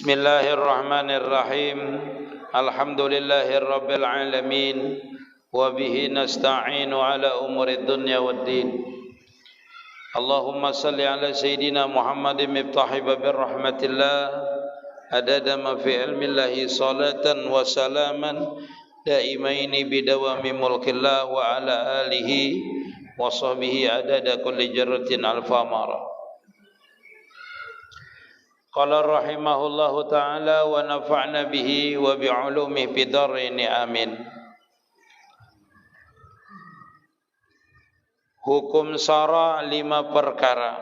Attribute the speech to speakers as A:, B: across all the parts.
A: Bismillahirrahmanirrahim. Alhamdulillahirabbil alamin wa bihi nasta'inu ala umurid dunya waddin. Allahumma salli ala sayidina Muhammadin miftahi babir rahmatillah adada ma fi ilmillahi salatan wa salaman daimaini bidawami mulkillah wa ala alihi wa sahbihi adada kulli jarratin alfamara. Qala rahimahullahu ta'ala wa nafa'na bihi wa bi'ulumihi fid dharain amin. Hukum syara 5 perkara.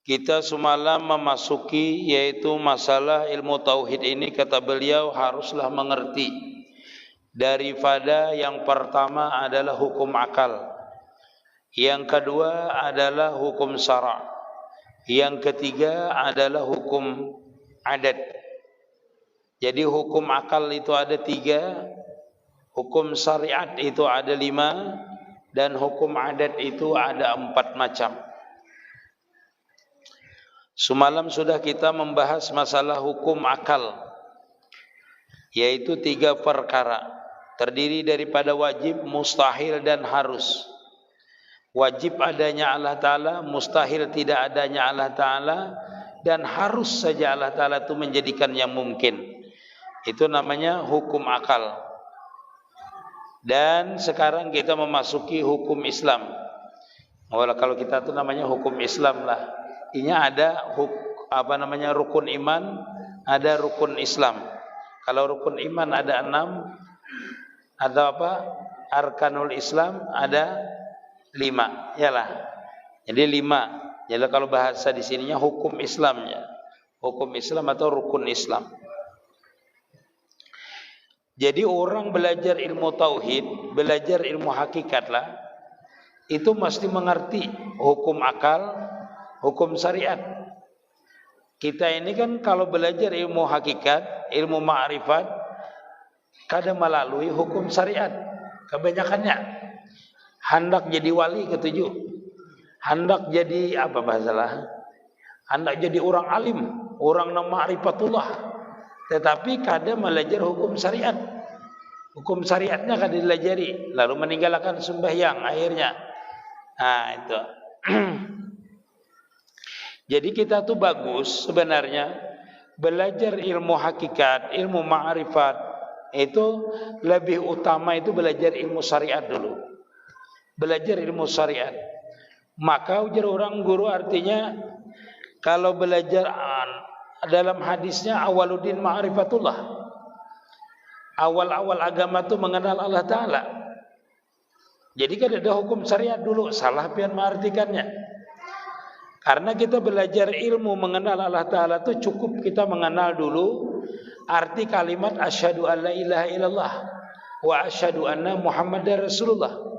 A: Kita semalam memasuki yaitu masalah ilmu tauhid ini, kata beliau haruslah mengerti. Daripada yang pertama adalah hukum akal, yang kedua adalah hukum syara', yang ketiga adalah hukum adat. Jadi hukum akal itu ada 3, hukum syariat itu ada 5, dan hukum adat itu ada 4 macam. Semalam sudah kita membahas masalah hukum akal, yaitu 3 perkara, terdiri daripada wajib, mustahil, dan harus. Wajib adanya Allah Ta'ala, mustahil tidak adanya Allah Ta'ala, dan harus saja Allah Ta'ala itu menjadikan yang mungkin. Itu namanya hukum akal. Dan sekarang kita memasuki hukum Islam. Kalau kita itu namanya hukum Islam lah. Ini ada rukun iman, ada rukun Islam. Kalau rukun iman ada 6, ada arkanul Islam ada 5, yalah. Jadi 5. Jadi kalau bahasa di sininya hukum Islamnya, hukum Islam atau rukun Islam. Jadi orang belajar ilmu tauhid, belajar ilmu hakikat lah, itu mesti mengerti hukum akal, hukum syariat. Kita ini kan kalau belajar ilmu hakikat, ilmu ma'rifat, kadang melalui hukum syariat kebanyakannya. Hendak jadi wali ketujuh, hendak jadi hendak jadi orang alim, orang ma'rifatullah, tetapi kadang belajar hukum syariat. Hukum syariatnya kadang dilajari, lalu meninggalkan sembahyang akhirnya. Nah itu. Jadi kita tuh bagus sebenarnya belajar ilmu hakikat, ilmu ma'rifat, itu lebih utama itu belajar ilmu syariat dulu. Belajar ilmu syariat. Maka ujar orang guru artinya kalau belajar dalam hadisnya awaluddin ma'rifatullah. Awal-awal agama itu mengenal Allah Ta'ala. Jadi kan ada hukum syariat dulu, salah pian mengartikannya. Karena kita belajar ilmu mengenal Allah Ta'ala itu cukup kita mengenal dulu arti kalimat asyhadu an la ilaha illallah wa asyhadu anna muhammadar rasulullah.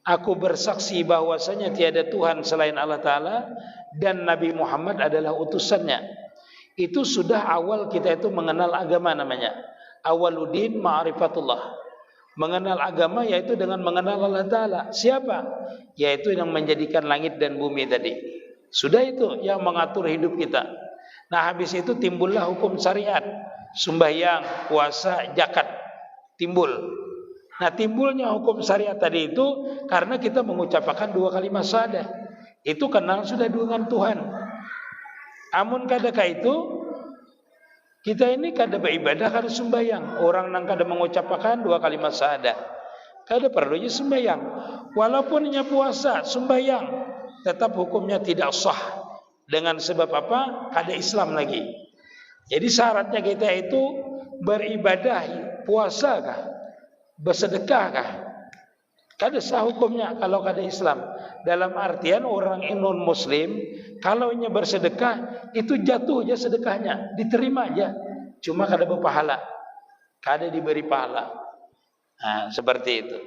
A: Aku bersaksi bahwasanya tiada Tuhan selain Allah Ta'ala dan Nabi Muhammad adalah utusannya. Itu sudah awal kita itu mengenal agama namanya. Awaluddin ma'rifatullah. Mengenal agama yaitu dengan mengenal Allah Ta'ala. Siapa? Yaitu yang menjadikan langit dan bumi tadi. Sudah itu yang mengatur hidup kita. Nah habis itu timbullah hukum syariat. Sembahyang, puasa, zakat. Timbul. Nah timbulnya hukum syariat tadi itu karena kita mengucapkan 2 kalimat syahadat. Itu kenal sudah dengan Tuhan. Amun kadaka itu kita ini kada beribadah, kada sembahyang. Orang nang kada mengucapkan 2 kalimat syahadat, kada perlunya sembahyang. Walaupun nya puasa, sembahyang, tetap hukumnya tidak sah. Dengan sebab apa? Kada Islam lagi. Jadi syaratnya kita itu beribadah, puasa kah? Bersedekah kah? Kada sah hukumnya kalau kada Islam. Dalam artian orang non muslim kalau nya bersedekah itu jatuh aja sedekahnya, diterima aja, cuma kada berpahala, kada diberi pahala. Nah, seperti itu.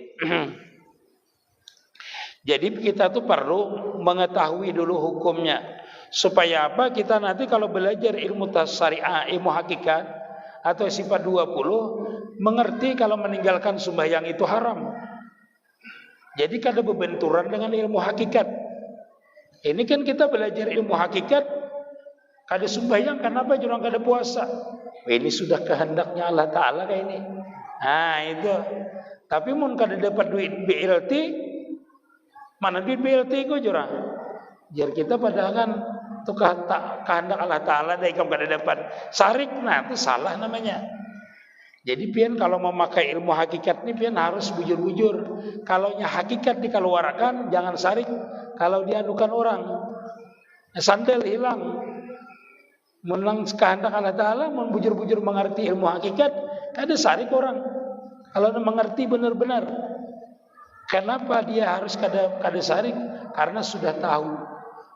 A: Jadi kita tuh perlu mengetahui dulu hukumnya supaya apa? Kita nanti kalau belajar ilmu syariah, ilmu hakikat atau sifat 20 mengerti kalau meninggalkan sembahyang itu haram. Jadi kada berbenturan dengan ilmu hakikat. Ini kan kita belajar ilmu hakikat. Kada sembahyang kenapa jurang kada puasa? Ini sudah kehendaknya Allah Ta'ala kayak ini. Nah itu. Tapi mun kada dapat duit BLT, mana duit BLT ko jurang? Jar kita padahal kan itu kehendak Allah Ta'ala dari kamu kada dapat sarik, nah itu salah namanya. Jadi pian kalau memakai ilmu hakikat ini pian harus bujur-bujur. Kalau hakikat dikeluarkan jangan sarik. Kalau dianukan orang, sandal hilang. Menang kehendak Allah Ta'ala, membujur-bujur mengerti ilmu hakikat, kada sarik orang. Kalau mengerti benar-benar, kenapa dia harus kada sarik? Karena sudah tahu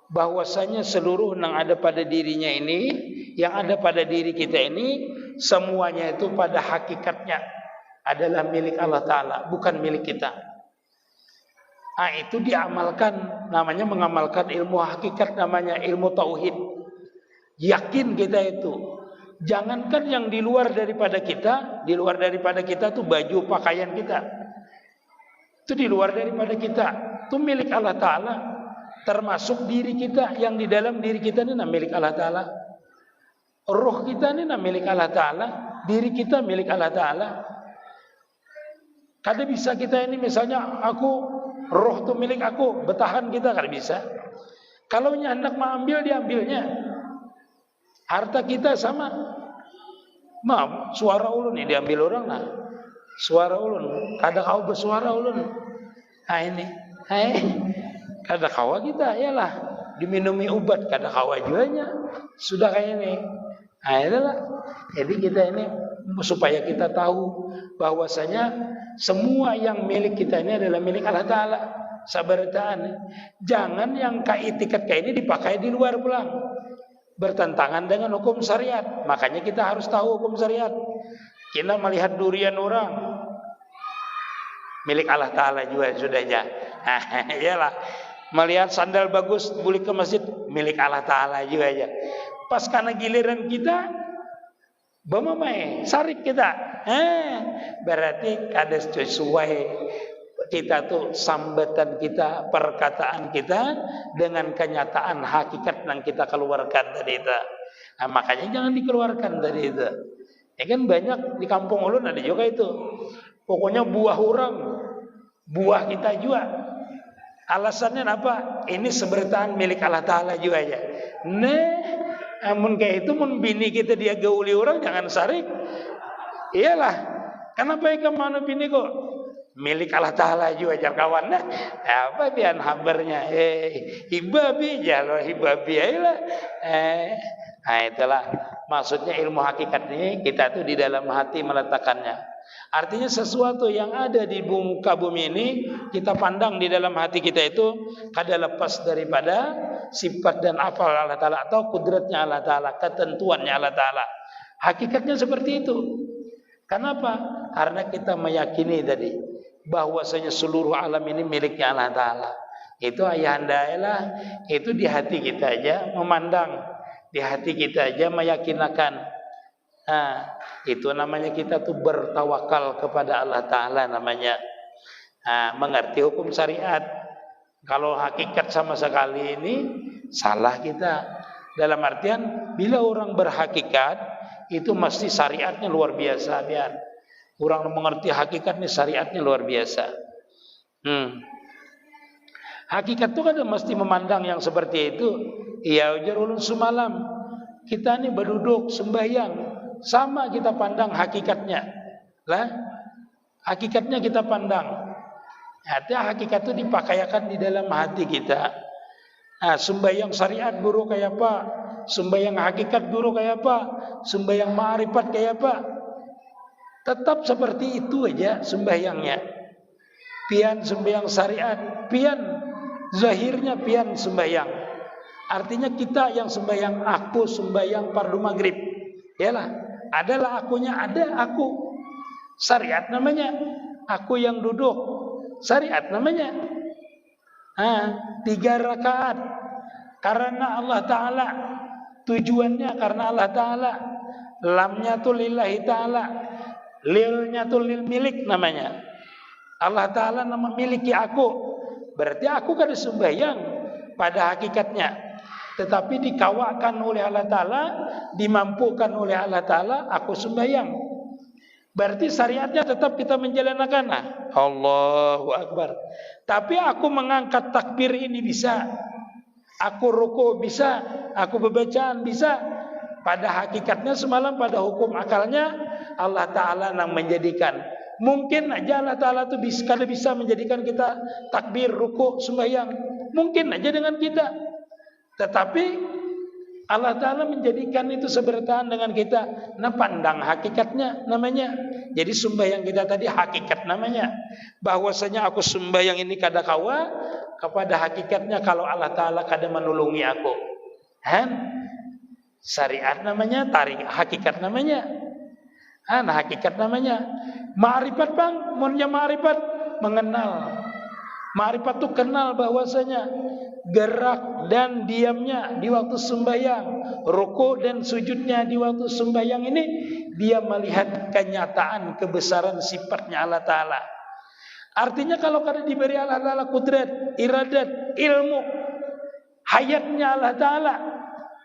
A: bahwasanya seluruh yang ada pada dirinya ini, yang ada pada diri kita ini, semuanya itu pada hakikatnya adalah milik Allah Ta'ala, bukan milik kita. Nah itu diamalkan, namanya mengamalkan ilmu hakikat, namanya ilmu tauhid. Yakin kita itu. Jangankan yang di luar daripada kita tuh baju pakaian kita. Itu di luar daripada kita. Itu milik Allah Ta'ala. Termasuk diri kita, yang di dalam diri kita ini milik Allah Ta'ala. Roh kita ini milik Allah Ta'ala. Diri kita milik Allah Ta'ala. Kada bisa kita ini misalnya aku, roh itu milik aku, bertahan kita kada bisa. Kalau hendak mengambil, diambilnya. Harta kita sama. Maaf, suara ulun ini diambil orang nah. Suara ulun, kada kau bersuara ulun. Nah ini, kada kawa kita, iyalah diminumi obat kada kawa juanya. Sudah kayak ini. Nah itulah. Jadi kita ini supaya kita tahu bahwasanya semua yang milik kita ini adalah milik Allah Ta'ala. Sabarataan. Jangan yang itikat kayak ini dipakai di luar pulang. Bertentangan dengan hukum syariat. Makanya kita harus tahu hukum syariat. Kita melihat durian orang, milik Allah Ta'ala juga sudah aja. Iyalah. Melihat sandal bagus boleh ke masjid, milik Allah Ta'ala juga aja. Pas karena giliran kita, bamamai, sarik kita. Berarti kada sesuai kita tuh sambatan kita, perkataan kita dengan kenyataan hakikat yang kita keluarkan tadi itu. Nah, makanya jangan dikeluarkan tadi itu. Ya kan banyak di kampung ulun ada juga itu. Pokoknya buah orang, buah kita juga. Alasannya apa? Ini seberitaan milik Allah Ta'ala juga aja. Amun kayak itu, mun bini kita dia gauli orang jangan sarik. Iyalah. Kenapa ikan mana bini kok? Milik Allah Ta'ala juga ajar kawan nah. Apa bian habarnya? Hibabi jalo hibabi ayolah. Nah itulah maksudnya ilmu hakikat ini kita tuh di dalam hati meletakkannya. Artinya sesuatu yang ada di muka bumi ini kita pandang di dalam hati kita itu kada lepas daripada sifat dan afal Allah Ta'ala atau kudratnya Allah Ta'ala, ketentuannya Allah Ta'ala. Hakikatnya seperti itu. Kenapa? Karena kita meyakini tadi bahwasanya seluruh alam ini miliknya Allah Ta'ala. Itu ayahanda lah. Itu di hati kita aja memandang, di hati kita aja meyakinakan. Nah, itu namanya kita tuh bertawakal kepada Allah Ta'ala namanya. Nah, mengerti hukum syariat. Kalau hakikat sama sekali ini salah kita. Dalam artian bila orang berhakikat itu mesti syariatnya luar biasa biar. Orang mengerti hakikat ini syariatnya luar biasa. Hakikat itu kan mesti memandang yang seperti itu. Iya ujar ulun semalam. Kita ini berduduk sembahyang. Sama kita pandang hakikatnya. Lah, hakikatnya kita pandang. Artinya hakikat itu dipakaikan di dalam hati kita. Nah, sembahyang syariat guru kayak apa? Sembahyang hakikat guru kayak apa? Sembahyang ma'rifat kayak apa? Tetap seperti itu aja sembahyangnya. Pian sembahyang syariat, pian zahirnya pian sembahyang. Artinya kita yang sembahyang, aku sembahyang fardu maghrib. Yalah, adalah akunya, ada aku. Syariat namanya. Aku yang duduk, syariat namanya. 3 rakaat karena Allah Ta'ala. Tujuannya karena Allah Ta'ala. Lamnya tu lillahi ta'ala. Lilnya tu lil milik namanya. Allah Ta'ala nama miliki aku. Berarti aku kada sembahyang. pada hakikatnya, tetapi dikawakan oleh Allah Ta'ala, dimampukan oleh Allah Ta'ala, aku sembahyang. Berarti syariatnya tetap kita menjalankan. Allahu Akbar. Tapi aku mengangkat takbir ini bisa, aku ruku bisa, aku bacaan bisa. Pada hakikatnya semalam pada hukum akalnya Allah Ta'ala yang menjadikan. Mungkin aja Allah Ta'ala itu bisa menjadikan kita takbir, ruku, sembahyang. Mungkin aja dengan kita. Tetapi Allah Ta'ala menjadikan itu sebertahan dengan kita. Nah, pandang hakikatnya namanya. Jadi sembahyang kita tadi hakikat namanya. Bahwasanya aku sembahyang ini kada kawa, kepada hakikatnya kalau Allah Ta'ala kada menolongi aku. Syariat namanya, tarik hakikat namanya. Hakikat namanya. Ma'rifat bang, mohonnya ma'rifat, mengenal. Ma'rifat itu kenal bahwasanya gerak dan diamnya di waktu sembahyang, ruku dan sujudnya di waktu sembahyang ini, dia melihat kenyataan kebesaran sifatnya Allah Ta'ala. Artinya kalau kada diberi Allah Ta'ala kudrat, iradat, ilmu, hayatnya Allah Ta'ala,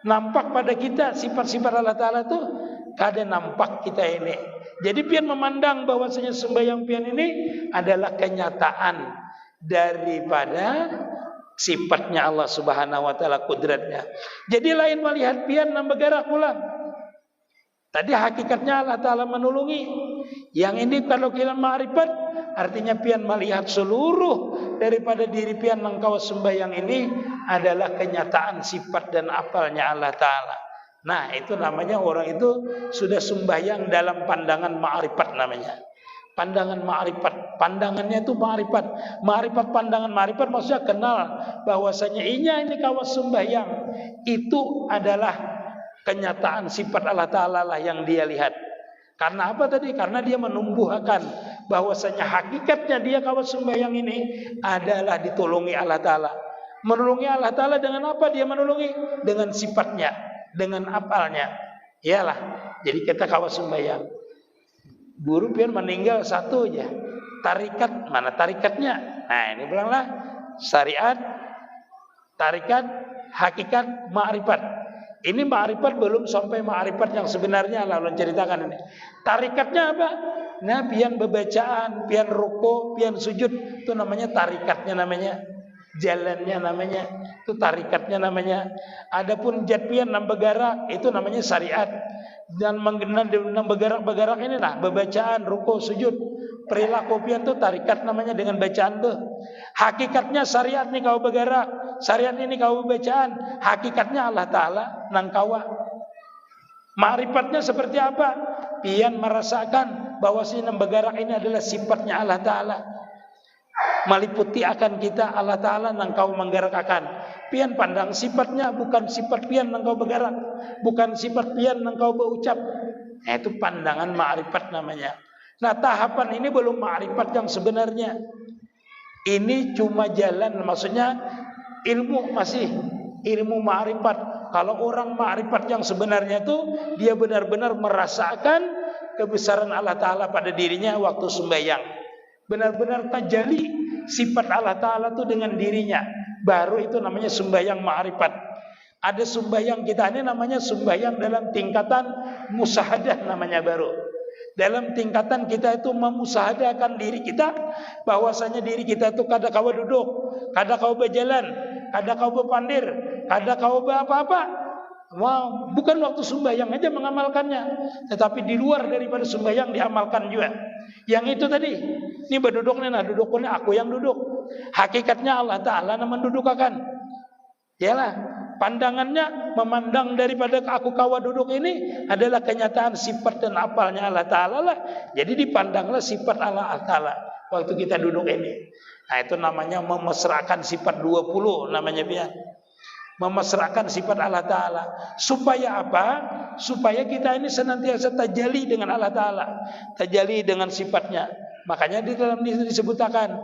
A: nampak pada kita sifat-sifat Allah Ta'ala itu kada nampak kita ini. Jadi pian memandang bahwasanya sembahyang pian ini adalah kenyataan daripada sifatnya Allah Subhanahu wa taala, kudratnya. Jadi lain melihat pian nang bergerak pula. Tadi hakikatnya Allah Ta'ala menolongi. Yang ini kalau kita ma'rifat, artinya pian melihat seluruh daripada diri pian nang kau sembahyang ini adalah kenyataan sifat dan apalnya Allah Ta'ala. Nah, itu namanya orang itu sudah sembahyang dalam pandangan ma'rifat namanya. Pandangan ma'rifat, pandangannya itu ma'rifat. Ma'rifat, pandangan ma'rifat maksudnya kenal bahwasanya ini kawas sembahyang itu adalah kenyataan sifat Allah Ta'ala lah yang dia lihat. Karena apa tadi? Karena dia menumbuhkan bahwasanya hakikatnya dia kawas sembahyang ini adalah ditolongi Allah Ta'ala. Menolongi Allah Ta'ala dengan apa dia menolongi? Dengan sifatnya, dengan apalnya. Iyalah, jadi kita kawas sembahyang. Guru pian meninggal satu aja. Tarikat, mana tarikatnya? Nah, ini bilanglah syariat, tarikat, hakikat, ma'rifat. Ini ma'rifat belum sampai ma'rifat yang sebenarnya lah ulun ceritakan ini. Tarikatnya apa? Nah, pian bebacaan, pian ruku, pian sujud, itu namanya tarikatnya namanya. Jalannya namanya, itu tarikatnya namanya. Adapun jatpian nang bergerak itu namanya syariat. Dan mengenal nang bergerak ini lah, bebacaan, ruku, sujud, perilaku pian itu tarikat namanya dengan bacaan tuh. Hakikatnya syariat nih kau bergerak, syariat ini kau bacaan, hakikatnya Allah Ta'ala nang kawa. Ma'rifatnya seperti apa? Pian merasakan bahwa si nang bergerak ini adalah sifatnya Allah Ta'ala. Meliputi akan kita Allah Ta'ala nang kau menggerakkan. Pian pandang sifatnya, bukan sifat pian nang kau bergerak, bukan sifat pian nang kau berucap. Itu pandangan ma'rifat namanya. Nah, tahapan ini belum ma'rifat yang sebenarnya. Ini cuma jalan, maksudnya ilmu masih ilmu ma'rifat. Kalau orang ma'rifat yang sebenarnya itu dia benar-benar merasakan kebesaran Allah Ta'ala pada dirinya waktu sembahyang. Benar-benar tajalli sifat Allah Ta'ala itu dengan dirinya. Baru itu namanya sembahyang ma'rifat. Ada sembahyang kita ini namanya sembahyang dalam tingkatan musahadah namanya baru. Dalam tingkatan kita itu memusahadakan diri kita bahwasanya diri kita itu kada kau duduk, kada kau berjalan, kada kau berpandir, kada kau apa-apa. Wow, bukan waktu sembahyang aja mengamalkannya, tetapi di luar daripada sembahyang diamalkan juga. Yang itu tadi, ini berduduknya, nah duduknya aku yang duduk. Hakikatnya Allah Ta'ala yang mendudukakan. Yalah, pandangannya memandang daripada aku kawa duduk ini adalah kenyataan sifat dan apalnya Allah Ta'ala lah. Jadi dipandanglah sifat Allah Ta'ala waktu kita duduk ini. Nah, itu namanya memesrakan sifat 20 namanya biar. Memesrakan sifat Allah Ta'ala. Supaya apa? Supaya kita ini senantiasa tajalli dengan Allah Ta'ala, tajalli dengan sifatnya. Makanya di dalam ini disebutkan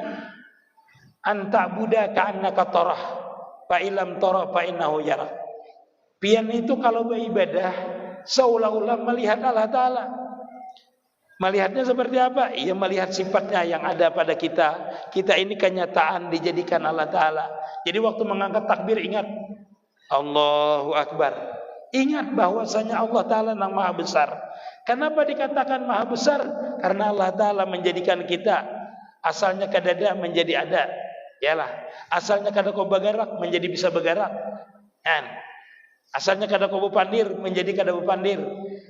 A: anta buddha ka'annaka tarah fa ilam tarah fa innahu yara. Pian itu kalau beribadah seolah-olah melihat Allah Ta'ala. Melihatnya seperti apa? Ia melihat sifatnya yang ada pada kita. Kita ini kenyataan dijadikan Allah Ta'ala. Jadi waktu mengangkat takbir ingat Allahu Akbar. Ingat bahwasanya Allah Ta'ala yang maha besar. Kenapa dikatakan maha besar? Karena Allah Ta'ala menjadikan kita. Asalnya kadada menjadi ada. Yalah. Asalnya kada kau bergerak menjadi bisa bergerak. Asalnya kada kau berpandir menjadi kada berpandir,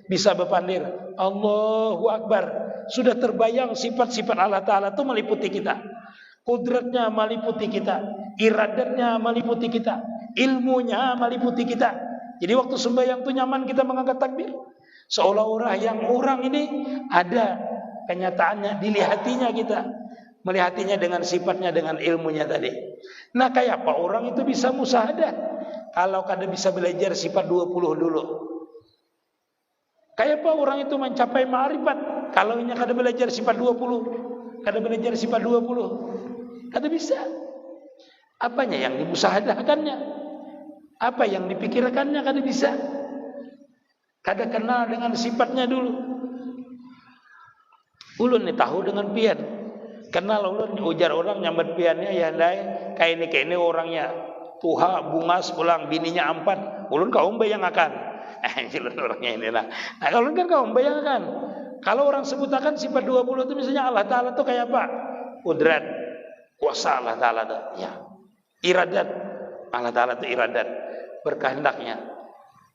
A: bisa berpandir. Allahu Akbar. Sudah terbayang sifat-sifat Allah Ta'ala itu meliputi kita. Kudratnya meliputi kita, iradatnya meliputi kita, ilmunya meliputi kita. Jadi waktu sembahyang itu nyaman kita mengangkat takbir. Seolah-olah yang orang ini ada kenyataannya, dilihatinya kita. Melihatinya dengan sifatnya, dengan ilmunya tadi. Nah kayak apa orang itu bisa musyahadah? Kalau kada bisa belajar sifat 20 dulu. Kayak apa orang itu mencapai ma'rifat? Kalau ini kada belajar sifat 20, kada belajar sifat 20, kada bisa. Apanya yang dimusahadahkannya? Apa yang dipikirkannya kada bisa. Kada kenal dengan sifatnya dulu. Ulun ni tahu dengan pian. Kenal ulun ujar orang nyambat piannya ya ndai kayak ini orangnya tuha bungas pulang bininya 4. Ulun kaum bayang akan. Orangnya ini lah. Nah kalau kan kaum bayang akan. Kalau orang sebutakan sifat 20 itu misalnya Allah Ta'ala itu kayak apa? Kudrat, kuasa Allah Ta'ala itu. Ya. Iradat. Allah Ta'ala itu iradat. Berkehendaknya.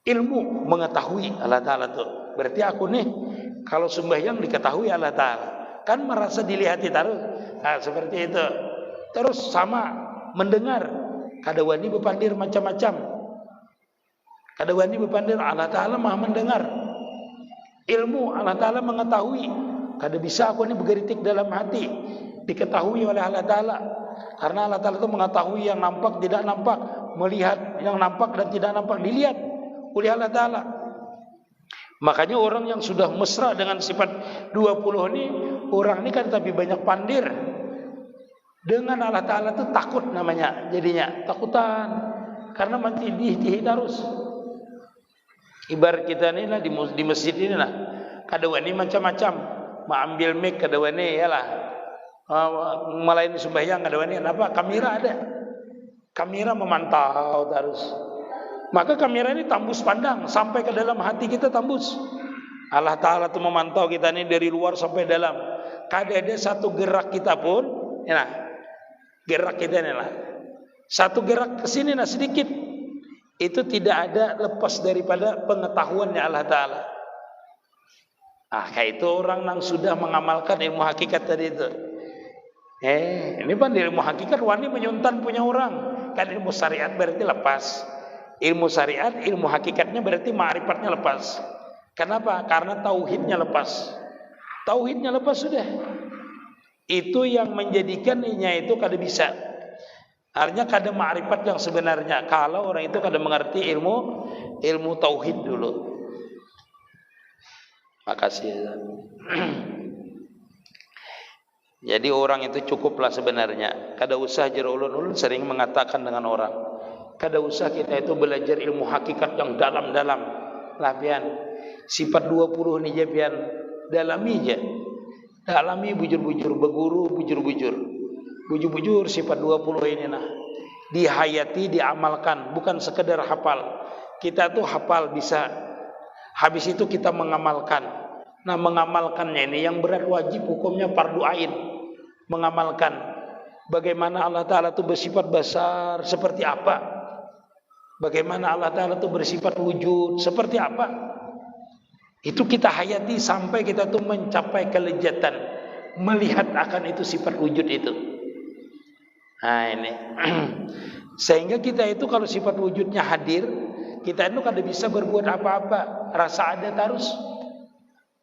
A: Ilmu mengetahui Allah Ta'ala itu. Berarti aku nih kalau sembahyang diketahui Allah Ta'ala. Kan merasa dilihati taruh. Nah, seperti itu. Terus sama mendengar. Kada wani berpandir macam-macam. Kada wani berpandir. Allah Ta'ala maha mendengar. Ilmu Allah Ta'ala mengetahui. Kada bisa aku ini bergeritik dalam hati. Diketahui oleh Allah Ta'ala. Karena Allah Ta'ala itu mengetahui yang nampak tidak nampak. Melihat yang nampak dan tidak nampak. Dilihat oleh Allah Ta'ala. Makanya orang yang sudah mesra dengan sifat 20 ini, orang ini kan tapi banyak pandir. Dengan Allah Ta'ala itu takut namanya jadinya. Takutan. Karena mati dihiti terus. Ibarat kita ni lah di masjid ini lah. Kadawani macam-macam. Ambil mic kadawani ya lah. Malain sembahyang kadawani. Kenapa? Kamera ada. Kamera memantau terus. Maka kamera ini tembus pandang sampai ke dalam hati kita tembus. Allah Ta'ala itu memantau kita ini dari luar sampai dalam. Kada ada satu gerak kita pun, ya, gerak kita ini lah. Satu gerak ke sini nah sedikit. Itu tidak ada lepas daripada pengetahuannya Allah Ta'ala. Kayak itu orang yang sudah mengamalkan ilmu hakikat tadi itu. Ini kan ilmu hakikat wani menyuntan punya orang. Kan ilmu syariat berarti lepas. Ilmu syariat, ilmu hakikatnya berarti ma'rifatnya lepas. Kenapa? Karena tauhidnya lepas. Tauhidnya lepas sudah. Itu yang menjadikannya itu kada bisa. Artinya kada ma'rifat yang sebenarnya. Kalau orang itu kada mengerti ilmu tauhid dulu. Makasih. Jadi orang itu cukuplah sebenarnya. Kada usah ulun sering mengatakan dengan orang. Kada usah kita itu belajar ilmu hakikat yang dalam-dalam. Lah pian. Sifat 20 ni je pian. Dalami je. Dalami bujur-bujur. Berguru bujur-bujur. Bujur-bujur sifat 20 ini nah. Dihayati, diamalkan. Bukan sekedar hafal. Kita tuh hafal bisa. Habis itu kita mengamalkan. Nah mengamalkannya ini yang berat wajib hukumnya fardu ain. Mengamalkan. Bagaimana Allah Ta'ala itu bersifat besar. Seperti apa? Bagaimana Allah Ta'ala itu bersifat wujud. Seperti apa? Itu kita hayati sampai kita tuh mencapai kelezatan. Melihat akan itu sifat wujud itu. Nah ini. Sehingga kita itu kalau sifat wujudnya hadir. Kita itu kada bisa berbuat apa-apa. Rasa ada terus.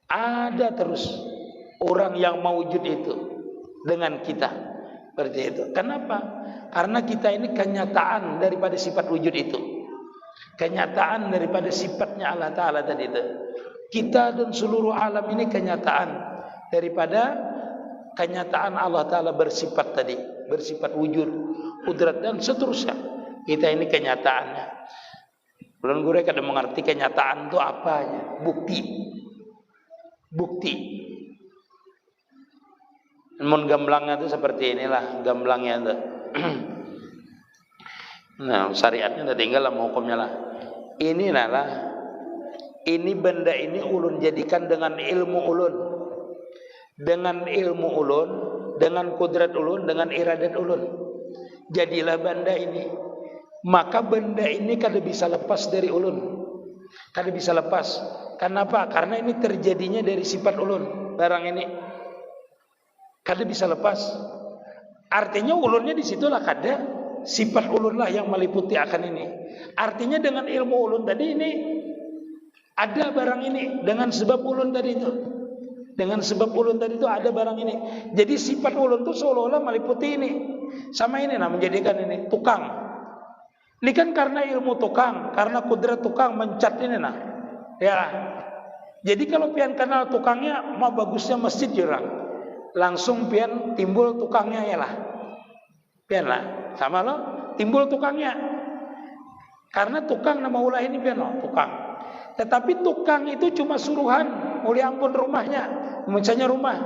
A: Ada terus. Orang yang mewujud itu. Dengan kita. Seperti itu. Kenapa? Karena kita ini kenyataan daripada sifat wujud itu. Kenyataan daripada sifatnya Allah Ta'ala tadi itu. Kita dan seluruh alam ini kenyataan daripada kenyataan Allah Ta'ala bersifat tadi. Bersifat wujud, kudrat dan seterusnya. Kita ini kenyataannya. Belum gue kada mengerti kenyataan itu apanya. Bukti. Bukti. Mun gamblangnya itu seperti inilah gamblangnya itu. Nah, syariatnya udah tinggal lah hukumnya lah. Ini benda ini ulun jadikan dengan ilmu ulun. Dengan ilmu ulun, dengan kudrat ulun, dengan iradat ulun. Jadilah benda ini. Maka benda ini kada bisa lepas dari ulun. Kada bisa lepas. Kenapa? Karena ini terjadinya dari sifat ulun. Barang ini kada bisa lepas. Artinya ulunnya di situlah kada. Sifat ulun lah yang meliputi akan ini. Artinya dengan ilmu ulun tadi ini ada barang ini dengan sebab ulun tadi itu. Dengan sebab ulun tadi itu ada barang ini. Jadi sifat ulun itu seolah-olah meliputi ini. Sama ini nah menjadikan ini tukang. Ini kan karena ilmu tukang, karena kudrat tukang mencat ini nah. Ya. Jadi kalau pian kenal tukangnya, mau bagusnya masjid jurang. Langsung pian timbul tukangnya ya lah. Pian lah. Sama lo timbul tukangnya. Karena tukang nama ulah ini pian lo, tukang. Tetapi tukang itu cuma suruhan, oleh ampun rumahnya. Misalnya rumah,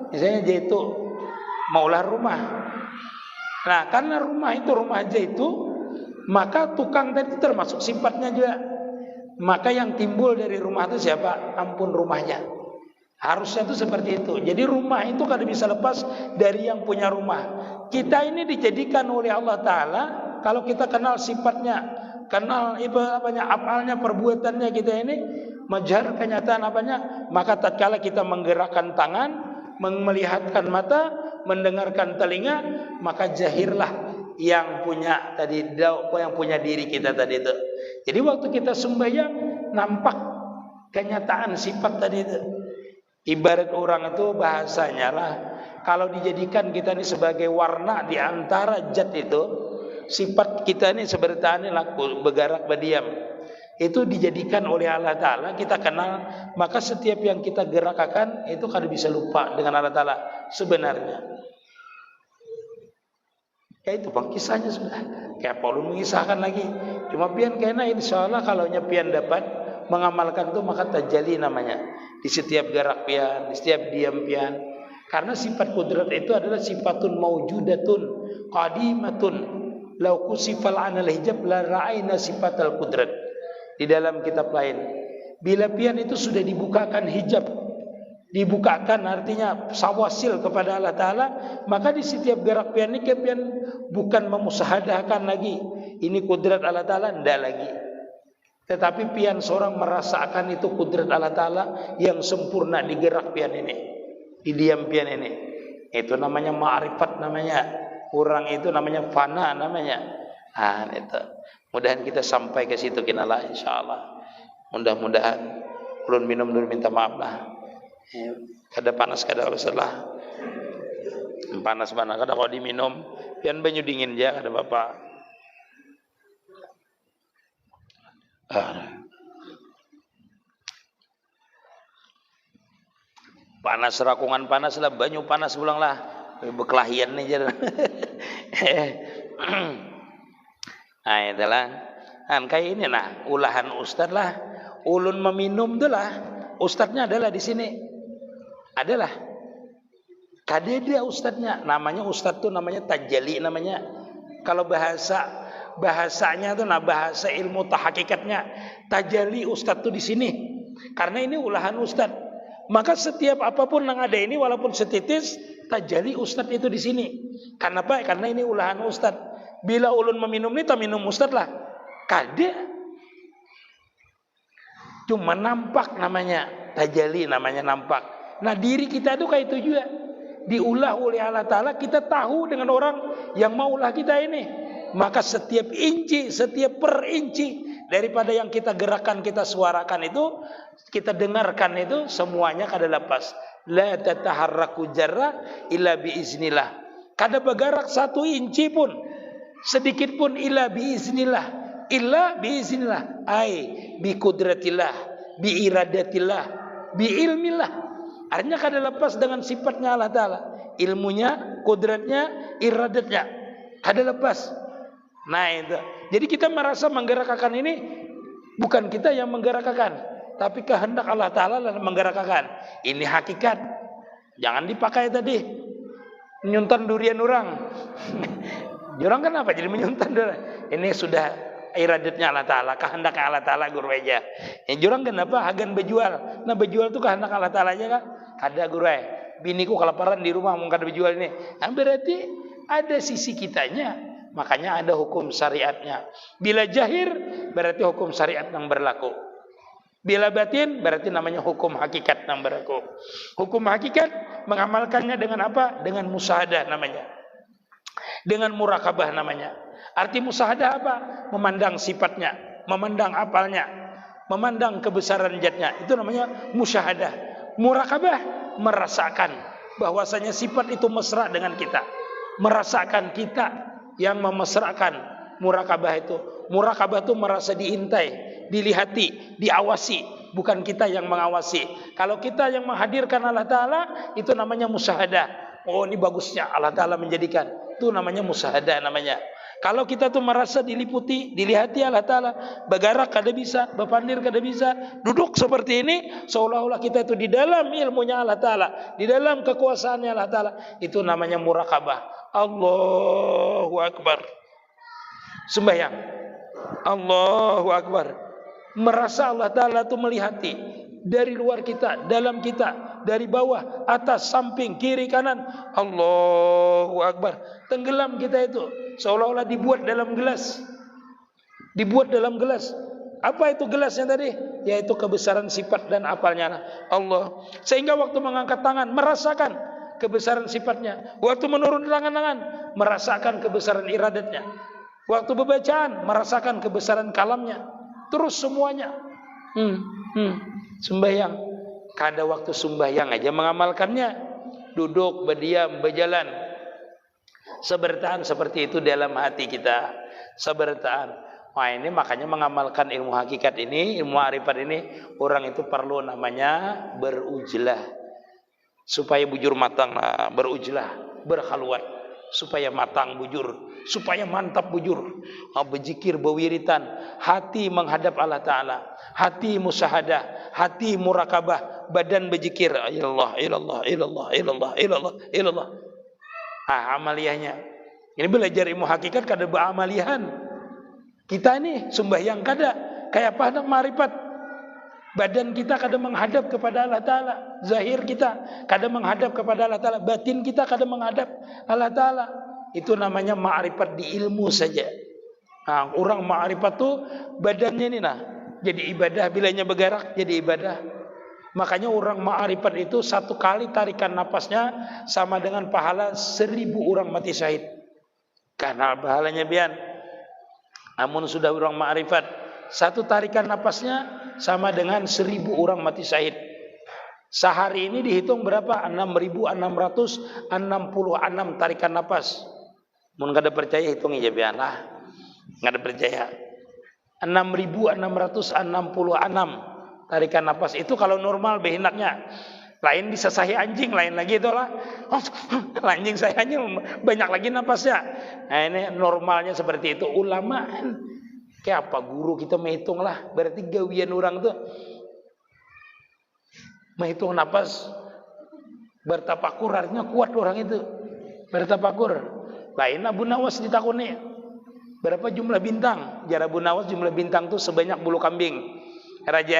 A: misalnya jaitu maulah rumah. Nah, karena rumah itu rumah jaitu, maka tukang tadi termasuk sifatnya juga. Maka yang timbul dari rumah itu siapa? Ampun rumahnya. Harusnya itu seperti itu. Jadi rumah itu kada bisa lepas dari yang punya rumah. Kita ini dijadikan oleh Allah Ta'ala, kalau kita kenal sifatnya, kenal apalnya perbuatannya kita ini, majar kenyataan apanya, maka tatkala kita menggerakkan tangan, melihatkan mata, mendengarkan telinga, maka jahirlah yang punya tadi, yang punya diri kita tadi itu. Jadi waktu kita sembahyang nampak kenyataan sifat tadi itu. Ibarat orang itu bahasanya lah, kalau dijadikan kita ini sebagai warna di antara zat itu, sifat kita ini seperti laku bergerak berdiam. Itu dijadikan oleh Allah Ta'ala, kita kenal, maka setiap yang kita gerakkan itu kada bisa lupa dengan Allah Ta'ala sebenarnya. Ya itu bang kisahnya sudah. Kayak Paulus mengisahkan lagi. Cuma pian kena insya Allah kalau pian dapat mengamalkan itu maka tajali namanya. Di setiap gerak pian, di setiap diam pian. Karena sifat kudrat itu adalah sifatun maujudatun qadimatun. Lau kusifal anal hijab la ra'ayna sifatal kudrat. Di dalam kitab lain, bila pian itu sudah dibukakan hijab, dibukakan artinya sawasil kepada Allah Ta'ala, maka di setiap gerak pian ini pian bukan memusahadahkan lagi ini kudrat Allah Ta'ala, tidak lagi. Tetapi pian seorang merasakan itu kudrat Allah Ta'ala yang sempurna di gerak pian ini, di diam pian ini. Itu namanya ma'rifat namanya. Orang itu namanya fana namanya. Itu. Mudahan kita sampai ke situ kinalah insyaallah. Mudah-mudahan ulun minum dulu minta maaf lah. Kada panas kada usah. Panas mana kada kalau diminum pian banyu dingin aja kada apa-apa. Panas rakungan panas lah, banyu panas ulang lah. Bekelahian nih aja. Nah itulah kan kayak ini nah ulahan ustad lah, ulun meminum tu lah, ustadnya adalah di sini adalah kadeda ustadnya, namanya ustad tu namanya tajali namanya. Kalau bahasanya tu nah bahasa ilmu tahakikatnya tajali ustad tu di sini, karena ini ulahan ustad. Maka setiap apapun yang ada ini walaupun setitis tajali ustad itu di sini. Kenapa? Karena ini ulahan ustad. Bila ulun meminum ini tak minum ustad lah. Kada. Cuma nampak namanya. Tajali namanya nampak. Nah diri kita itu kayak itu juga. Diulah oleh Allah Ta'ala. Kita tahu dengan orang yang maulah kita ini. Maka setiap inci, setiap perinci daripada yang kita gerakan, kita suarakan itu, kita dengarkan itu, semuanya kada lepas. La tataharraku jarra illa biiznillah. Kada bergerak satu inci pun, sedikit pun illa biiznillah, illa biiznillah, ai bi kudratillah, bi iradatillah, bi ilmillah. Artinya kada lepas dengan sifatnya Allah Ta'ala, ilmunya, kudratnya, iradatnya, kada lepas. Nah itu. Jadi kita merasa menggerakkan ini bukan kita yang menggerakkan, tapi kehendak Allah Ta'ala yang menggerakkan. Ini hakikat. Jangan dipakai tadi. Menyuntan durian orang. Jurang kenapa jadi menyuntan durian? Ini sudah iradatnya Allah Ta'ala, kehendak Allah Ta'ala guru aja. Jurang kenapa hagan bejual? Nah bejual itu kehendak Allah Ta'ala aja kan? Ada guru aja. Biniku kelaparan di rumah mau kada bejual ini. Nah, berarti ada sisi kitanya. Makanya ada hukum syariatnya. Bila jahir berarti hukum syariat yang berlaku. Bila batin berarti namanya hukum hakikat yang berlaku. Hukum hakikat mengamalkannya dengan apa? Dengan musyahadah namanya. Dengan murakabah namanya. Arti musyahadah apa? Memandang sifatnya, memandang apalnya, memandang kebesaran zatnya. Itu namanya musyahadah. Murakabah merasakan bahwasanya sifat itu mesra dengan kita. Merasakan kita yang memesrakan murakabah itu. Murakabah itu merasa diintai, dilihati, diawasi, bukan kita yang mengawasi. Kalau kita yang menghadirkan Allah Ta'ala, itu namanya musyahadah. Oh ini bagusnya Allah Ta'ala menjadikan. Itu namanya musyahadah namanya. Kalau kita tuh merasa diliputi, dilihati Allah Ta'ala, bergerak kada bisa, berpandir kada bisa, duduk seperti ini, seolah-olah kita itu di dalam ilmunya Allah Ta'ala, di dalam kekuasaannya Allah Ta'ala. Itu namanya murakabah. Allahu Akbar. Sembahyang. Allahu Akbar. Merasa Allah Ta'ala itu melihati dari luar kita, dalam kita, dari bawah, atas, samping, kiri, kanan. Allahu Akbar. Tenggelam kita itu seolah-olah dibuat dalam gelas. Dibuat dalam gelas. Apa itu gelasnya tadi? Yaitu kebesaran sifat dan apalnya Allah. Sehingga waktu mengangkat tangan merasakan kebesaran sifatnya. Waktu menurun tangan, merasakan kebesaran iradatnya. Waktu bacaan merasakan kebesaran kalamnya. Terus semuanya. Sembahyang. Kada waktu sembahyang aja mengamalkannya. Duduk, berdiam, berjalan. Sebertaan seperti itu dalam hati kita. Sebertaan. Wah ini makanya mengamalkan ilmu hakikat ini, ilmu ma'rifat ini, orang itu perlu namanya berujlah. Supaya bujur matang, berujlah, berkhalwat. Supaya matang bujur, supaya mantap bujur. Berzikir, berwiritan, hati menghadap Allah Ta'ala, hati musyahadah, hati murakabah, badan berzikir, ilallah, ilallah, ilallah, ilallah, ilallah, ilallah. Amaliyahnya. Ini belajar ilmu hakikat kada beramalihan. Kita ini sembahyang kada, kayak apa hendak ma'rifat. Badan kita kadang menghadap kepada Allah Ta'ala. Zahir kita kadang menghadap kepada Allah Ta'ala. Batin kita kadang menghadap Allah Ta'ala. Itu namanya ma'rifat di ilmu saja. Orang ma'rifat tu badannya ini jadi ibadah. Bilanya bergerak jadi ibadah. Makanya orang ma'rifat itu satu kali tarikan napasnya sama dengan pahala 1000 orang mati syahid. Karena pahalanya bian. Namun sudah orang ma'rifat, satu tarikan napasnya sama dengan 1000 orang mati syahid. Sehari ini dihitung berapa? 6.666 tarikan napas. Mun kada percaya hitung aja bian lah. Kada percaya. 6.666 tarikan napas itu kalau normal behinaknya. Lain disesahi anjing, lain lagi itulah. Anjing saya anjing banyak lagi napasnya. Nah ini normalnya seperti itu. Ulama kayak apa guru kita menghitung lah. Berarti gawian orang tuh menghitung napas. Bertapakur artinya kuat orang itu. Bertapakur. Lain Abu Nawas ditakuni. Berapa jumlah bintang? Jar Abu Nawas jumlah bintang tuh sebanyak bulu kambing. Raja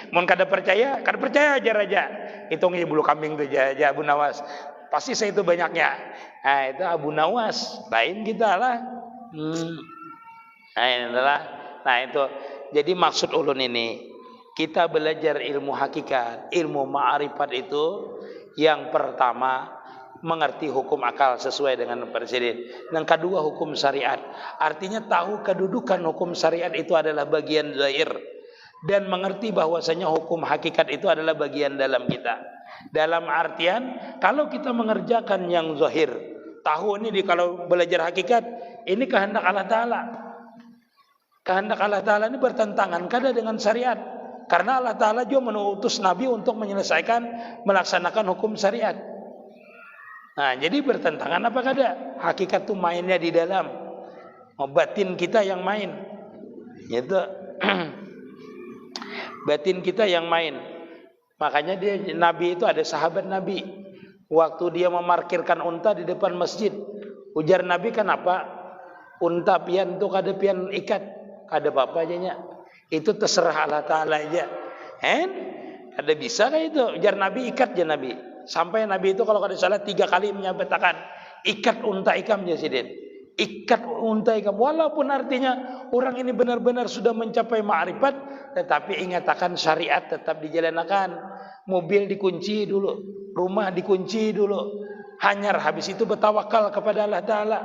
A: mun kada percaya aja raja. Hitung aja bulu kambing tuh aja Abu Nawas. Pasti saya itu banyaknya. Nah, itu Abu Nawas. Lain kita lah. Nah, itu. Jadi maksud ulun ini, kita belajar ilmu hakikat, ilmu ma'rifat itu yang pertama mengerti hukum akal sesuai dengan presiden. Yang kedua hukum syariat. Artinya tahu kedudukan hukum syariat itu adalah bagian zahir dan mengerti bahwasanya hukum hakikat itu adalah bagian dalam kita. Dalam artian kalau kita mengerjakan yang zahir, tahu ini kalau belajar hakikat ini kehendak Allah Ta'ala. Kehendak Allah Ta'ala ini bertentangan kada dengan syariat. Karena Allah Ta'ala juga mengutus Nabi untuk menyelesaikan melaksanakan hukum syariat. Nah, jadi bertentangan apa kada? Hakikat itu mainnya di dalam. Batin kita yang main. Itu batin kita yang main. Makanya Nabi itu ada sahabat Nabi. Waktu dia memarkirkan unta di depan masjid, ujar Nabi, kenapa unta pian tu kada pian ikat, kada apa-apa aja nya. Itu terserah Allah Taala aja. Ada bisa kan itu? Ujar Nabi, ikat je Nabi. Sampai Nabi itu kalau kada salah 3 kali menyabetkan, ikat unta ikam je sidin. Ikat unta ikam. Walaupun artinya orang ini benar-benar sudah mencapai ma'rifat, tetapi ingatakan syariat tetap dijalankan. Mobil dikunci dulu, rumah dikunci dulu. Hanyar habis itu bertawakal kepada Allah Ta'ala.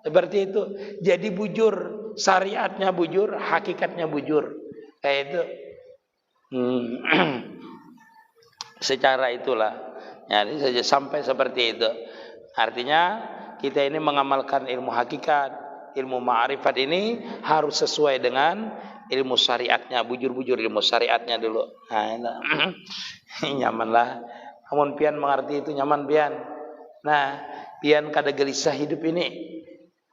A: Seperti itu. Jadi bujur, syariatnya bujur, hakikatnya bujur. Kayak itu. Secara itulah. Jadi saja sampai seperti itu. Artinya kita ini mengamalkan ilmu hakikat, ilmu ma'rifat ini harus sesuai dengan ilmu syariatnya, bujur-bujur ilmu syariatnya dulu. Nah, nyaman lah. Namun pian mengerti itu nyaman pian. Nah, pian kada gelisah hidup ini.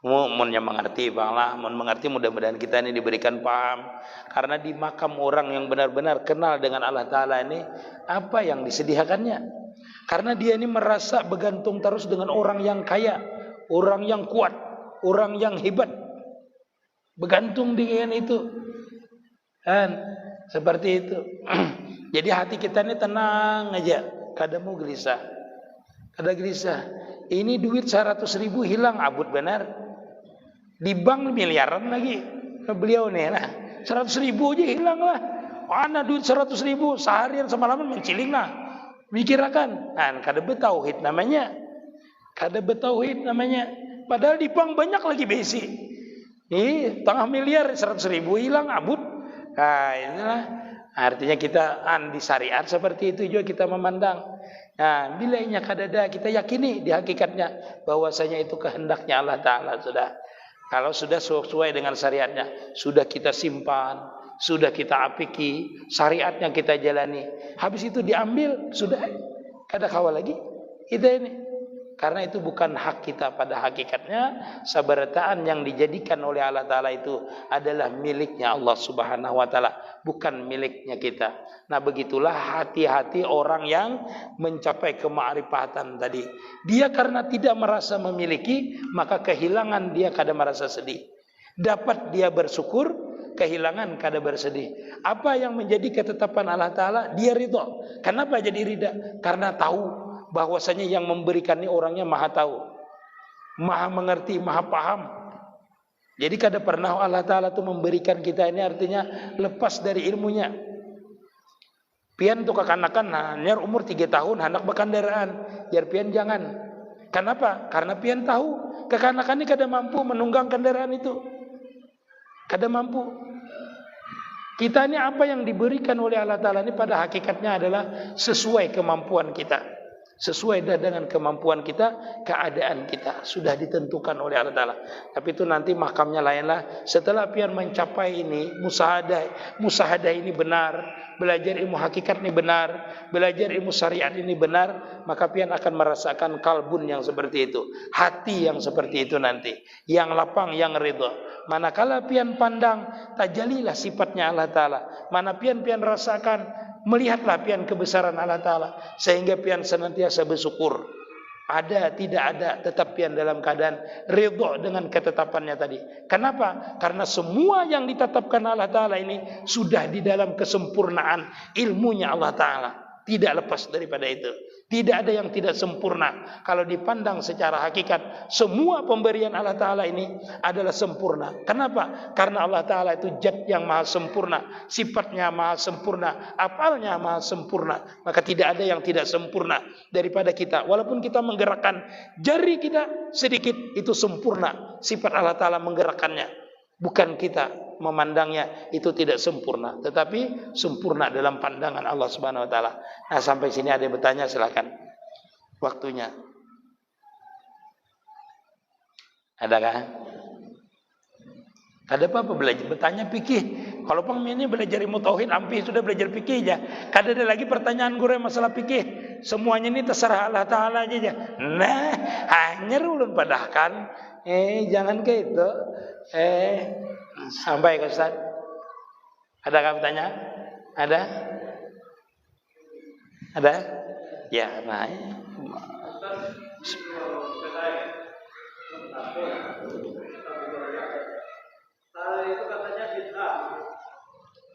A: Mun mengerti banglah, mun mengerti mudah-mudahan kita ini diberikan paham. Karena di makam orang yang benar-benar kenal dengan Allah Ta'ala ini, apa yang disediakannya? Karena dia ini merasa bergantung terus dengan orang yang kaya, orang yang kuat, orang yang hebat. Bergantung dengan itu. Dan seperti itu. Jadi hati kita ini tenang aja, kada mau gelisah. Kada gelisah. Ini duit 100.000 hilang, abut benar. Di bank miliaran lagi beliau nih, nah 100.000 aja hilang lah. Mana duit 100.000 seharian semalaman menciling lah. Mikirakan, nah kada betauhid namanya, kada betauhid namanya. Padahal di bank banyak lagi besi. Tengah miliar 100.000 hilang abut. Nah inilah artinya kita di syariat seperti itu juga kita memandang. Nah bila inya kadada kita yakini di hakikatnya bahwasanya itu kehendaknya Allah Ta'ala sudah. Kalau sudah sesuai dengan syariatnya, sudah kita simpan, sudah kita apiki, syariatnya kita jalani. Habis itu diambil, sudah kada kawal lagi kita ini. Karena itu bukan hak kita pada hakikatnya. Sabarataan yang dijadikan oleh Allah Ta'ala itu adalah miliknya Allah Subhanahu Wa Ta'ala, bukan miliknya kita. Nah begitulah hati-hati orang yang mencapai kemakrifatan tadi. Dia karena tidak merasa memiliki, maka kehilangan dia kada merasa sedih. Dapat dia bersyukur, kehilangan kada bersedih. Apa yang menjadi ketetapan Allah Ta'ala, dia ridha. Kenapa jadi ridha? Karena tahu bahwasanya yang memberikan ini orangnya maha tahu, maha mengerti, maha paham. Jadi kada pernah Allah Ta'ala itu memberikan kita ini artinya lepas dari ilmunya. Pian tu kekanakan, nyar umur 3 tahun hendak berkendaraan, biar pian jangan. Kenapa? Karena pian tahu kekanakan ini kada mampu menunggang kendaraan itu, kada mampu. Kita ini apa yang diberikan oleh Allah Ta'ala ini pada hakikatnya adalah sesuai kemampuan kita. Sesuai dengan kemampuan kita, keadaan kita sudah ditentukan oleh Allah Ta'ala. Tapi itu nanti makamnya lainlah. Setelah pian mencapai ini, musahadah ini benar, belajar ilmu hakikat ini benar, belajar ilmu syariat ini benar, maka pian akan merasakan kalbun yang seperti itu, hati yang seperti itu nanti, yang lapang, yang ridha. Manakala pian pandang, tajalilah sifatnya Allah Ta'ala. Mana pian rasakan, melihatlah pian kebesaran Allah Ta'ala, sehingga pian senantiasa bersyukur. Ada, tidak ada, tetap pian dalam keadaan ridha dengan ketetapannya tadi. Kenapa? Karena semua yang ditetapkan Allah Ta'ala ini sudah di dalam kesempurnaan ilmunya Allah Ta'ala. Tidak lepas daripada itu. Tidak ada yang tidak sempurna. Kalau dipandang secara hakikat, semua pemberian Allah Ta'ala ini adalah sempurna. Kenapa? Karena Allah Ta'ala itu zat yang maha sempurna, sifatnya maha sempurna, apalnya maha sempurna. Maka tidak ada yang tidak sempurna daripada kita. Walaupun kita menggerakkan jari kita sedikit, itu sempurna. Sifat Allah Ta'ala menggerakkannya. Bukan kita memandangnya itu tidak sempurna, tetapi sempurna dalam pandangan Allah Subhanahu Wa Taala. Nah sampai sini ada yang bertanya, silakan. Waktunya. Adakah? Kada apa-apa belajar bertanya fikih. Kalau pang ini belajar ilmu tauhid, ampi sudah belajar fikih aja. Kada ada lagi pertanyaan guru masalah fikih. Semuanya ini terserah Allah Taala aja. Nah, hanya ulun padahkan. Jangan kayak itu. Sampai ke Ustaz. Adakah pertanyaan? Ada? Ada? Ya, nah.
B: Itu katanya bid'ah.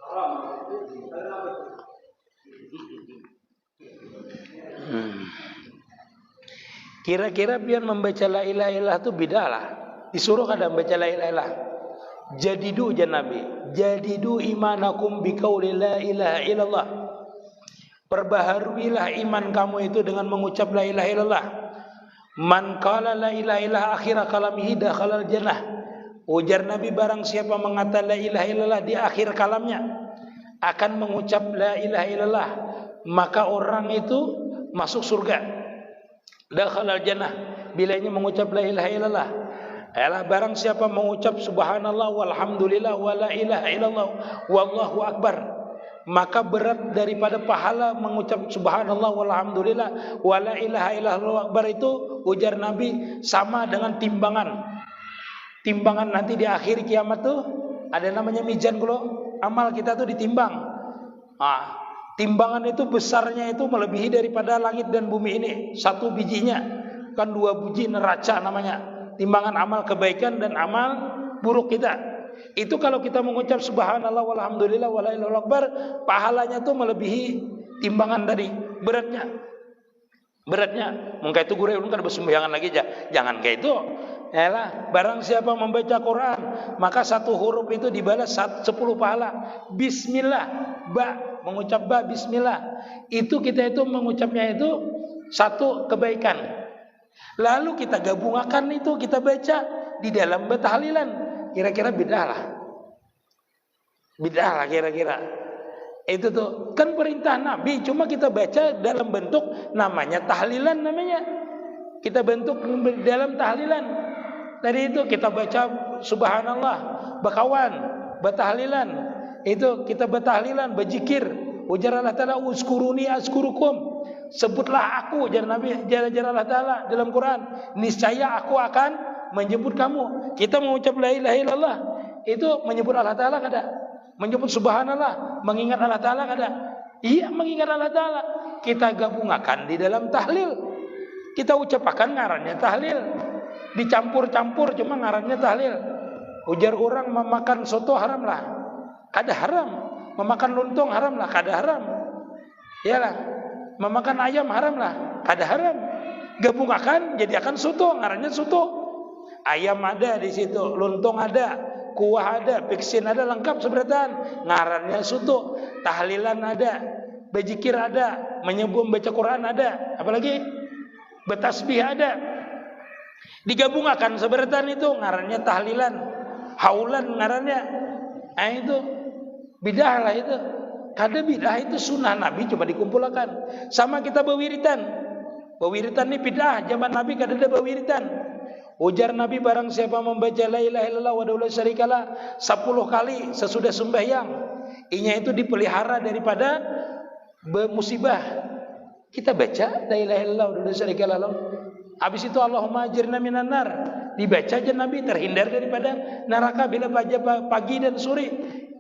B: Haram.
A: Kira-kira pian membaca la ilaha illallah itu bid'ah lah. Disuruh kadang baca la ilaha illallah. Jadidu jan Nabi, jadidu imanakum biqauli la ilaha illallah. Perbaharuilah iman kamu itu dengan mengucap la ilaha illallah. Man qala la ilaha illallah akhir kalamihi dakhalal jannah. Ujar Nabi, barang siapa mengatakan la ilaha illallah di akhir kalamnya akan mengucap la ilaha illallah, maka orang itu masuk surga. Dakhalal jannah, bilanya mengucap la ilaha illallah. Ela barang siapa mengucap subhanallah walhamdulillah wala ilaha illallah wallahu akbar, maka berat daripada pahala mengucap subhanallah walhamdulillah wala ilaha illallah akbar itu, ujar Nabi, sama dengan timbangan. Timbangan nanti di akhir kiamat tuh ada namanya mizan. Kalau amal kita tuh ditimbang, timbangan itu besarnya itu melebihi daripada langit dan bumi ini. Satu bijinya kan 2 biji neraca namanya. Timbangan amal kebaikan dan amal buruk kita. Itu kalau kita mengucap subhanallah walhamdulillah wala ilaha illallah akbar, pahalanya tuh melebihi timbangan tadi, beratnya. Mungkin itu gure ulun kan bersembahyangan lagi aja. Jangan kayak itu. Yalah, barang siapa membaca Quran, maka satu huruf itu dibalas 10 pahala. Bismillah, mengucap bismillah. Itu kita itu mengucapnya itu satu kebaikan. Lalu kita gabungkan itu, kita baca di dalam tahlilan. Kira-kira bid'ah lah. Bid'ah lah kira-kira. Itu tuh kan perintah Nabi, cuma kita baca dalam bentuk namanya tahlilan namanya. Kita bentuk dalam tahlilan. Tadi itu kita baca subhanallah, bakawan, batahlilan. Itu kita batahlilan, berzikir. Ujar Allah Ta'ala, "Uzkuruni azkurukum." Sebutlah aku, ujar Nabi, ujar Allah Ta'ala dalam Quran, niscaya aku akan menyebut kamu. Kita mengucap la ilaha illallah, itu menyebut Allah Ta'ala kada? Menyebut subhanallah, mengingat Allah Ta'ala kada? Iya, mengingat Allah Ta'ala. Kita gabungkan di dalam tahlil. Kita ucapkan ngarannya tahlil. Dicampur-campur cuma ngarannya tahlil. Ujar orang memakan soto haram lah, kada haram. Memakan lontong haram lah, kada haram. Iyalah, memakan ayam haram lah, kada haram. Gabungkan jadi akan soto, ngarannya soto. Ayam ada di situ, lontong ada, kuah ada, piksin ada, lengkap seberatan. Ngarannya soto. Tahlilan ada, berzikir ada, menyebut baca Quran ada, apalagi bertasbih ada. Digabungkan seberatan itu ngarannya tahlilan, haulan ngarannya. Itu bidah lah itu. Kada bidah itu sunnah Nabi coba dikumpulkan. Sama kita bewiritan. Bewiritan ini bidah, zaman Nabi kada ada bewiritan. Ujar Nabi, barang siapa membaca la ilaha illallah wa la syarikalah 10 kali sesudah sembahyang, inya itu dipelihara daripada musibah. Kita baca la ilaha illallah wa la syarikalah. Habis itu Allahumma ajirna minan nar, dibaca aja Nabi, terhindar daripada neraka bila baca pagi dan sore.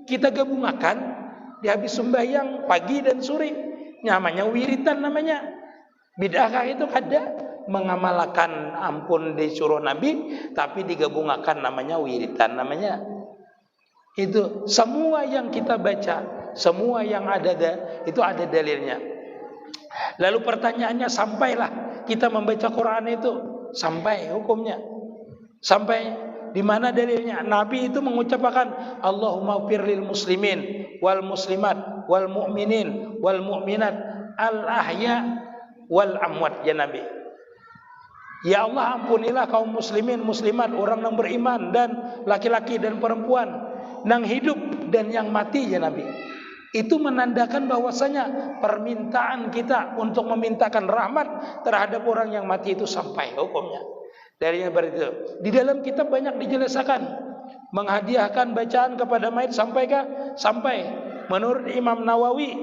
A: Kita gabungkan di habis sembahyang pagi dan sore, namanya wiritan namanya. Bid'ah itu ada mengamalkan ampun disuruh Nabi, tapi digabungkan namanya wiritan namanya. Itu semua yang kita baca, semua yang ada itu ada dalilnya. Lalu pertanyaannya, sampailah kita membaca Quran itu sampai hukumnya, sampai di mana dalilnya? Nabi itu mengucapkan Allahumma firlil muslimin wal muslimat wal mu'minin wal mu'minat al ahya wal amwat, ya Nabi. Ya Allah, ampunilah kaum muslimin muslimat, orang yang beriman dan laki-laki dan perempuan, yang hidup dan yang mati, ya Nabi. Itu menandakan bahwasanya permintaan kita untuk memintakan rahmat terhadap orang yang mati itu sampai hukumnya. Darinya berarti di dalam kitab banyak dijelaskan, menghadiahkan bacaan kepada mayit sampaikah? Sampai. Menurut Imam Nawawi,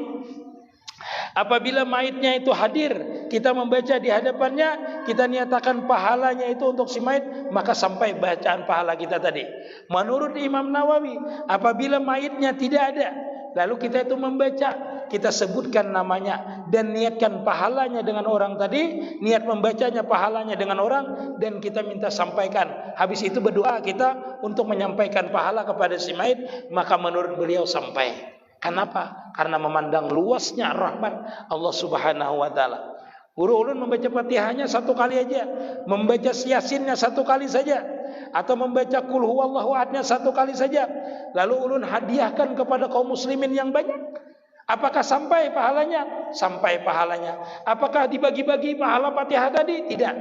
A: apabila mayitnya itu hadir, kita membaca di hadapannya, kita niatakan pahalanya itu untuk si mayit, maka sampai bacaan pahala kita tadi. Menurut Imam Nawawi, apabila mayitnya tidak ada, lalu kita itu membaca kita sebutkan namanya dan niatkan pahalanya dengan orang tadi, niat membacanya pahalanya dengan orang, dan kita minta sampaikan. Habis itu berdoa kita untuk menyampaikan pahala kepada si mayit, maka menurut beliau sampai. Kenapa? Karena memandang luasnya rahmat Allah Subhanahu wa taala. Ulun membaca Fatihahnya 1 kali aja, membaca Yasinnya 1 kali saja, atau membaca Qul huwallahu ahadnya 1 kali saja, lalu ulun hadiahkan kepada kaum muslimin yang banyak. Apakah sampai pahalanya? Sampai pahalanya. Apakah dibagi-bagi pahala Fatihah tadi? Tidak.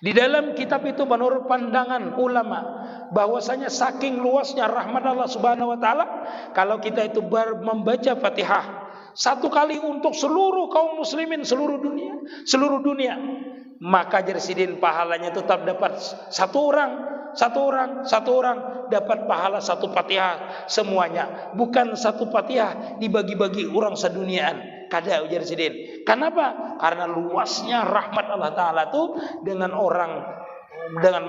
A: Di dalam kitab itu menurut pandangan ulama bahwasanya saking luasnya rahmat Allah Subhanahu wa taala, kalau kita itu membaca Fatihah 1 kali untuk seluruh kaum muslimin seluruh dunia, maka Jersidin pahalanya tetap dapat 1 orang dapat pahala 1 Fatihah semuanya, bukan 1 Fatihah dibagi-bagi orang seduniaan. Kada ujar sidin. Kenapa? Karena luasnya rahmat Allah Ta'ala itu dengan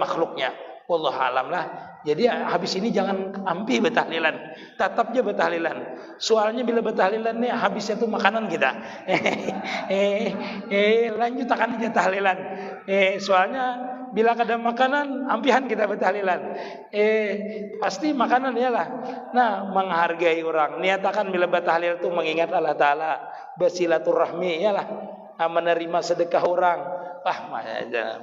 A: makhluknya. Wallahu alam lah. Jadi habis ini jangan ampi betahlilan, tetap aja betahlilan. Soalnya bila betahlilan nih habisnya tuh makanan kita. Lanjut akan aja tahlilan. Soalnya bila kada makanan ampihan kita betahlilan. Pasti makanan iyalah. Nah, menghargai orang. Niatakan bila betahlil itu mengingat Allah Taala, bersilaturahmi iyalah. Menerima sedekah orang. Wah,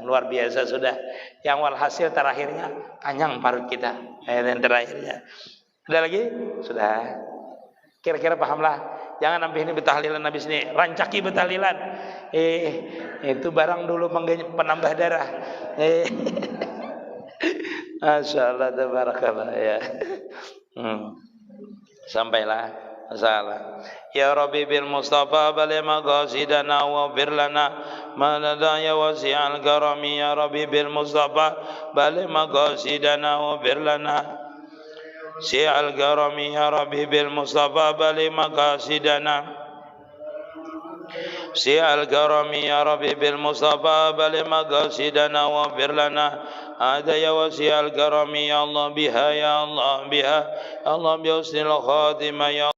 A: luar biasa sudah. Yang walhasil terakhirnya kanyang parut kita. Dan terakhirnya. Sudah lagi? Sudah. Kira-kira pahamlah. Jangan sampai ini betahlilan habis ini. Rancaki betahlilan. Itu barang dulu penambah darah. Masya Allah, tabarakallah ya. Sampailah. Masalah. Ya Rabbi bil Mustafa bali maqasidana wa fir lana ma lada ya wasi'al karami. Ya Rabbi bil Mustafa bali maqasidana wa fir lana si'al karami. Ya Rabbi bil Mustafa bali maqasidana si'al karami. Ya Rabbi bil Mustafa bali maqasidana wa fir lana ada ya wasi'al karami. Ya Allah biha ya Allah biha ya Allah bi husnil khatimah ya